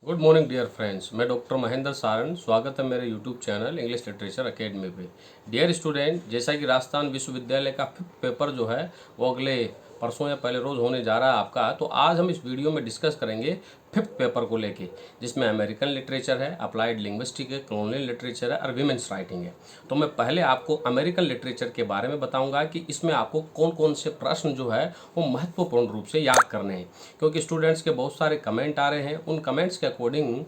Good morning dear friends, मैं doctor Mahendra Saran. स्वागत है मेरे YouTube channel English literature academy पे। डियर स्टूडेंट, जैसा कि राजस्थान विश्वविद्यालय का फिफ्थ पेपर जो है वो अगले परसों या पहले रोज़ होने जा रहा है आपका, तो आज हम इस वीडियो में डिस्कस करेंगे फिफ्थ पेपर को लेके, जिसमें अमेरिकन लिटरेचर है, अप्लाइड लिंग्विस्टिक है, कॉलोनियल लिटरेचर है और विमेंस राइटिंग है। तो मैं पहले आपको अमेरिकन लिटरेचर के बारे में बताऊंगा कि इसमें आपको कौन कौन से प्रश्न जो है वो महत्वपूर्ण रूप से याद करने हैं, क्योंकि स्टूडेंट्स के बहुत सारे कमेंट आ रहे हैं। उन कमेंट्स के अकॉर्डिंग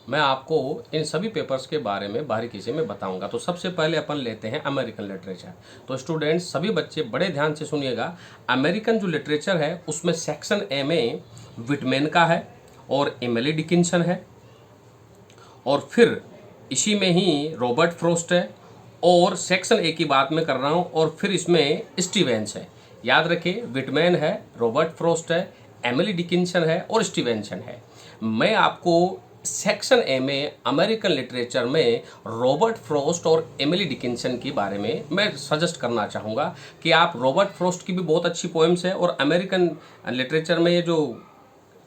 मैं आपको इन सभी पेपर्स के बारे में बारीकी से मैं बताऊंगा। तो सबसे पहले अपन लेते हैं अमेरिकन लिटरेचर। तो स्टूडेंट्स, सभी बच्चे बड़े ध्यान से सुनिएगा। अमेरिकन जो लिटरेचर है उसमें सेक्शन ए में विटमेन का है और एमिली डिकिंसन है, और फिर इसी में ही रॉबर्ट फ्रॉस्ट है, और सेक्शन ए की बात मैं कर रहा हूँ, और फिर इसमें स्टीवेंस है। याद रखिए, विटमैन है, रॉबर्ट फ्रॉस्ट है, एमिली डिकिंसन है और स्टीवेंसन है। मैं आपको सेक्शन ए में अमेरिकन लिटरेचर में रॉबर्ट फ्रॉस्ट और एमिली डिकिंसन के बारे में मैं सजेस्ट करना चाहूँगा कि आप रॉबर्ट फ्रॉस्ट की भी बहुत अच्छी पोएम्स है, और अमेरिकन लिटरेचर में ये जो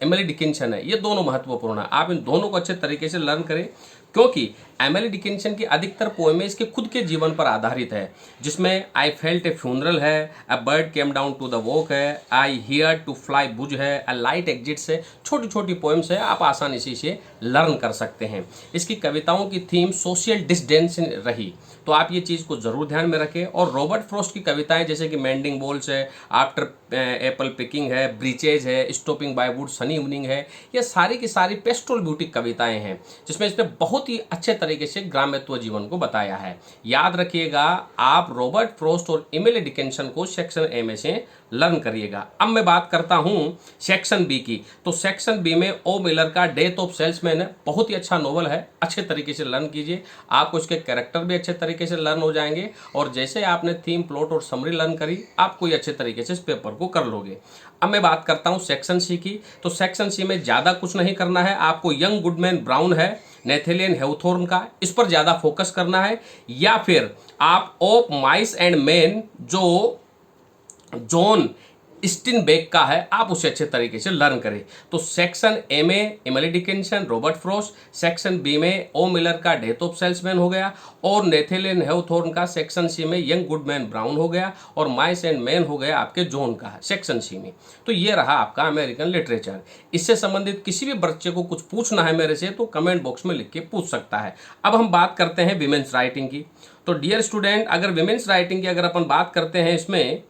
एमिली डिकिंसन है, ये दोनों महत्वपूर्ण है। आप इन दोनों को अच्छे तरीके से लर्न करें, क्योंकि एमिली डिकिंसन की अधिकतर पोएमें इसके खुद के जीवन पर आधारित है, जिसमें आई फेल्ट ए फ्यूनरल है, a bird came down to the walk है, I hear to fly buzz है, अ लाइट एग्जिट्स है। छोटी छोटी पोएम्स है, आप आसानी से लर्न कर सकते हैं। इसकी कविताओं की थीम सोशल डिस्टेंस रही, तो आप ये चीज़ को जरूर ध्यान में रखें। और रॉबर्ट फ्रॉस्ट की कविताएं जैसे कि मेंडिंग बॉल्स है, आफ्टर एप्पल पिकिंग है, ब्रीचेज है, stopping by would, Sunny evening है, ये सारी की सारी पेस्टल ब्यूटी कविताएं हैं, जिसमें इसने बहुत ही अच्छे तरीके से ग्राम्यत्व जीवन को बताया है। याद रखिएगा, आप रॉबर्ट फ्रॉस्ट और एमिली डिकिंसन को सेक्शन ए में से लर्न करिएगा। अब मैं बात करता हूं सेक्शन बी की। तो सेक्शन बी में ओ मिलर का डेथ ऑफ सेल्समैन है, बहुत ही अच्छा नोवेल है, अच्छे तरीके से लर्न कीजिए। आपको इसके कैरेक्टर भी अच्छे तरीके से लर्न हो जाएंगे, और जैसे आपने थीम, प्लॉट और समरी लर्न करी, आप कोई अच्छे तरीके से इस पेपर को कर लोगे। अब मैं बात करता हूं सेक्शन सी की। तो सेक्शन सी में ज्यादा कुछ नहीं करना है आपको। यंग गुडमैन ब्राउन है, नेथेलियन हेवथॉर्न का, इस पर ज्यादा फोकस करना है, या फिर आप ऑफ माइस एंड मैन जो जॉन स्टिनबेक का है, आप उसे अच्छे तरीके से लर्न करें। तो सेक्शन ए में Emily Dickinson, Robert Frost, section B में ओ मिलर का डेथ ऑफ सेल्समैन हो गया, और नेथेलियन हेवथॉर्न का सेक्शन सी में यंग गुडमैन ब्राउन हो गया, और माइस एंड मैन हो गया आपके जॉन का सेक्शन सी में। तो ये रहा आपका अमेरिकन लिटरेचर। इससे संबंधित किसी भी बच्चे को कुछ पूछना है मेरे से, तो कमेंट बॉक्स में लिख के पूछ सकता है। अब हम बात करते हैं विमेंस राइटिंग की। तो डियर स्टूडेंट, अगर विमेंस राइटिंग की अगर अपन बात करते हैं इसमें,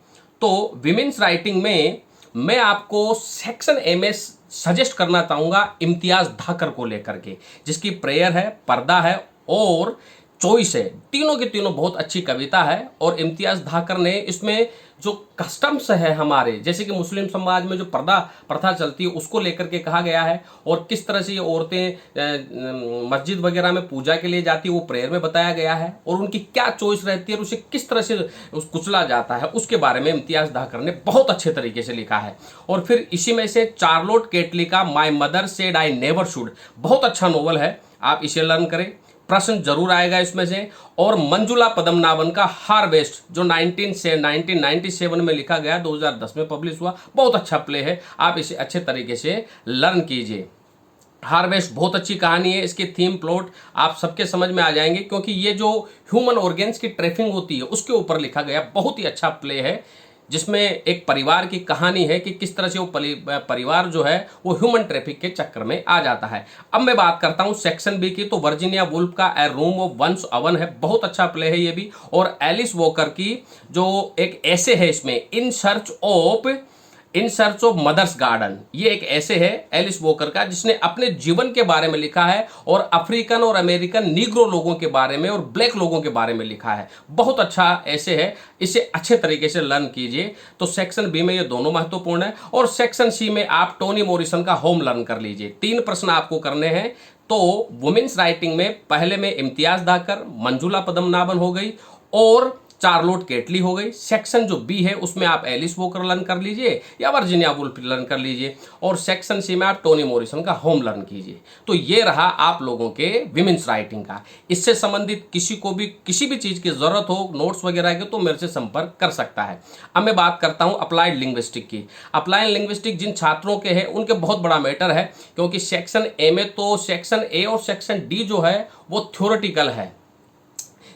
तो विमेंस राइटिंग में मैं आपको सेक्शन ए में सजेस्ट करना चाहूंगा इम्तियाज धाकर को लेकर के, जिसकी प्रेयर है, पर्दा है और चॉइस है। तीनों की तीनों बहुत अच्छी कविता है, और इम्तियाज धाकर ने इसमें जो कस्टम्स है हमारे, जैसे कि मुस्लिम समाज में जो पर्दा प्रथा चलती है, उसको लेकर के कहा गया है, और किस तरह से ये औरतें मस्जिद वगैरह में पूजा के लिए जाती है वो प्रेयर में बताया गया है, और उनकी क्या चॉइस रहती है और उसे किस तरह से कुचला जाता है उसके बारे में इम्तियाज धाकर ने बहुत अच्छे तरीके से लिखा है। और फिर इसी में से चार्लोट केटली का my mother said I never should, बहुत अच्छा नोवेल है, आप इसे लर्न करें, प्रश्न जरूर आएगा इसमें से। और मंजुला पद्मनाभन का हार्वेस्ट, जो 1997 में लिखा गया, 2010 में पब्लिश हुआ, बहुत अच्छा प्ले है, आप इसे अच्छे तरीके से लर्न कीजिए। हार्वेस्ट बहुत अच्छी कहानी है, इसके थीम, प्लॉट आप सबके समझ में आ जाएंगे, क्योंकि ये जो ह्यूमन ऑर्गेन्स की ट्रैफिकिंग होती है उसके ऊपर लिखा गया बहुत ही अच्छा प्ले है, जिसमें एक परिवार की कहानी है कि किस तरह से वो परिवार जो है वो ह्यूमन ट्रैफिक के चक्कर में आ जाता है। अब मैं बात करता हूं सेक्शन बी की। तो वर्जीनिया वुल्फ का ए रूम ऑफ वंस अवन है, बहुत अच्छा प्ले है ये भी। और एलिस वॉकर की जो एक ऐसे है इसमें, in search of mothers garden, ये एक ऐसे है एलिस वॉकर का, जिसने अपने जीवन के बारे में लिखा है, और अफ्रीकन और अमेरिकन नीग्रो लोगों के बारे में और ब्लैक लोगों के बारे में लिखा है। बहुत अच्छा ऐसे है, इसे अच्छे तरीके से लर्न कीजिए। तो सेक्शन बी में ये दोनों महत्वपूर्ण है, और सेक्शन सी में आप टोनी मॉरिसन का होम लर्न कर लीजिए। 3 प्रश्न आपको करने हैं। तो वुमेन्स राइटिंग में पहले में इम्तियाज धाकर, मंजुला पद्मनाभन हो गई, और चार्लोट केटली हो गई। सेक्शन जो बी है उसमें आप एलिस वॉकर लर्न कर लीजिए या वर्जीनिया वुल्फ लर्न कर लीजिए, और सेक्शन सी में आप टोनी मॉरिसन का होम लर्न कीजिए। तो ये रहा आप लोगों के विमेंस राइटिंग का। इससे संबंधित किसी को भी किसी भी चीज़ की ज़रूरत हो, नोट्स वगैरह के, तो मेरे से संपर्क कर सकता है। अब मैं बात करता हूँ अप्लाइड लिंग्विस्टिक की। अप्लाइड लिंग्विस्टिक जिन छात्रों के हैं उनके बहुत बड़ा मैटर है, क्योंकि सेक्शन ए में तो सेक्शन ए और सेक्शन डी जो है वो थ्योरेटिकल है,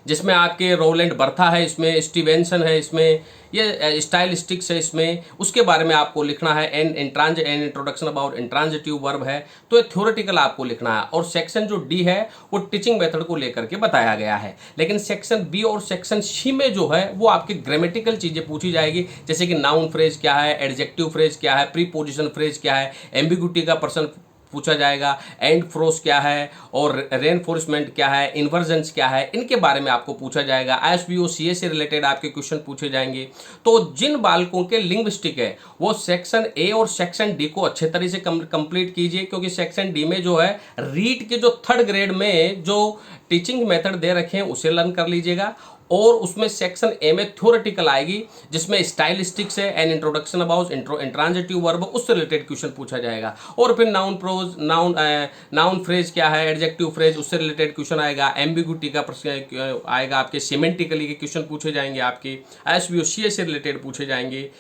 जिसमें आपके रोलैंड बर्था है, इसमें स्टीवेंसन है, इसमें ये स्टाइलिस्टिक्स है, इसमें उसके बारे में आपको लिखना है। An introduction about intransitive verb है, तो ये थ्योरेटिकल आपको लिखना है। और सेक्शन जो डी है वो टीचिंग मेथड को लेकर के बताया गया है। लेकिन सेक्शन बी और सेक्शन सी में जो है वो आपकी ग्रामेटिकल चीज़ें पूछी जाएगी, जैसे कि नाउन फ्रेज क्या है, एडजेक्टिव फ्रेज क्या है, प्रीपोजिशन फ्रेज क्या है, एम्बिग्यूटी का पर्सन पूछा जाएगा, एंड फ्रोस क्या है, और रेनफोर्समेंट क्या है, इन्वर्जेंस क्या है, इनके बारे में आपको पूछा जाएगा। ISBO CA से रिलेटेड आपके क्वेश्चन पूछे जाएंगे। तो जिन बालकों के लिंग्विस्टिक है वो सेक्शन ए और सेक्शन डी को अच्छे तरह से कंप्लीट कीजिए, क्योंकि सेक्शन डी में जो है रीड के जो 3rd ग्रेड में जो टीचिंग मेथड दे रखे हैं उसे लर्न कर लीजिएगा, और उसमें सेक्शन ए में थ्योरेटिकल आएगी, जिसमें स्टाइलिस्टिक्स है, an introduction about intransitive verb, उससे रिलेटेड क्वेश्चन पूछा जाएगा। और फिर नाउन फ्रेज क्या है, एडजेक्टिव फ्रेज, उससे रिलेटेड क्वेश्चन आएगा। एम्बिग्यूटी का प्रश्न आएगा, आपके सिमेंटिकली के क्वेश्चन पूछे जाएंगे, आपके ISBO CA से रिलेटेड पूछे जाएंगे।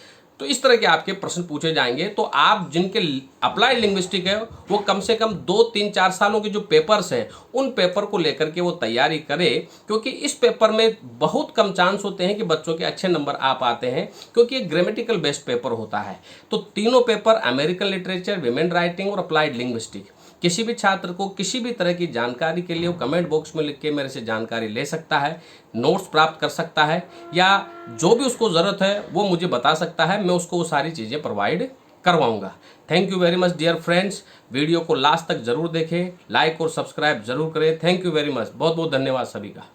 तो इस तरह के आपके प्रश्न पूछे जाएंगे। तो आप जिनके अप्लाइड लिंग्विस्टिक है वो कम से कम 2, 3, 4 सालों के जो पेपर्स हैं उन पेपर को लेकर के वो तैयारी करें, क्योंकि इस पेपर में बहुत कम चांस होते हैं कि बच्चों के अच्छे नंबर आ पाते हैं, क्योंकि ये ग्रामेटिकल बेस्ड पेपर होता है। तो तीनों paper, American literature, women writing और अप्लाइड लिंग्विस्टिक, किसी भी छात्र को किसी भी तरह की जानकारी के लिए वो कमेंट बॉक्स में लिख के मेरे से जानकारी ले सकता है, नोट्स प्राप्त कर सकता है, या जो भी उसको ज़रूरत है वो मुझे बता सकता है, मैं उसको वो सारी चीज़ें प्रोवाइड करवाऊंगा। Thank you very much dear friends. Video को लास्ट तक जरूर देखें, लाइक और सब्सक्राइब जरूर करें। थैंक यू वेरी मच, बहुत बहुत धन्यवाद सभी का।